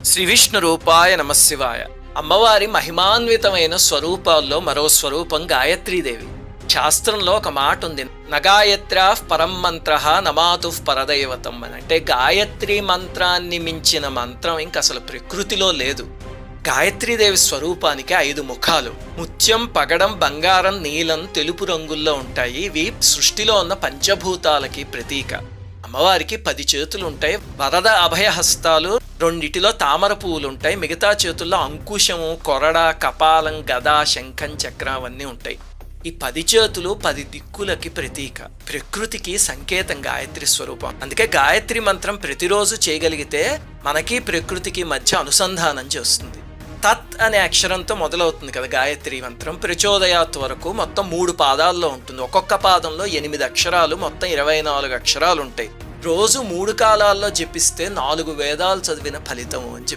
శ్రీ విష్ణు రూపాయ నమశివాయ. అమ్మవారి మహిమాన్వితమైన స్వరూపాల్లో మరో స్వరూపం గాయత్రీదేవి. శాస్త్రంలో ఒక మాట ఉంది, నగాయత్ర్యా పరం మంత్ర నమాతు పరదైవతం అని. అంటే గాయత్రి మంత్రాన్ని మించిన మంత్రం ఇంక అసలు ప్రకృతిలో లేదు. గాయత్రీదేవి స్వరూపానికి 5 ముఖాలు. ముత్యం, పగడం, బంగారం, నీలం, తెలుపు రంగుల్లో ఉంటాయి. ఇవి సృష్టిలో ఉన్న పంచభూతాలకి ప్రతీక. అమ్మవారికి 10 చేతులు ఉంటాయి. వరద అభయహస్తాలు, 2 తామర పువ్వులు ఉంటాయి. మిగతా చేతుల్లో అంకుశము, కొరడ, కపాలం, గద, శంఖం, చక్రం అవన్నీ ఉంటాయి. ఈ 10 చేతులు 10 దిక్కులకి ప్రతీక, ప్రకృతికి సంకేతం గాయత్రి స్వరూపం. అందుకే గాయత్రి మంత్రం ప్రతిరోజు చేయగలిగితే మనకి ప్రకృతికి మధ్య అనుసంధానం చేస్తుంది. తత్ అనే అక్షరంతో మొదలవుతుంది కదా గాయత్రి మంత్రం. ప్రచోదయాత్ వరకు మొత్తం 3 పాదాల్లో ఉంటుంది. ఒక్కొక్క పాదంలో 8 అక్షరాలు, మొత్తం 24 అక్షరాలు ఉంటాయి. రోజు 3 కాలాల్లో జపిస్తే 4 వేదాలు చదివిన ఫలితం అని చెప్పి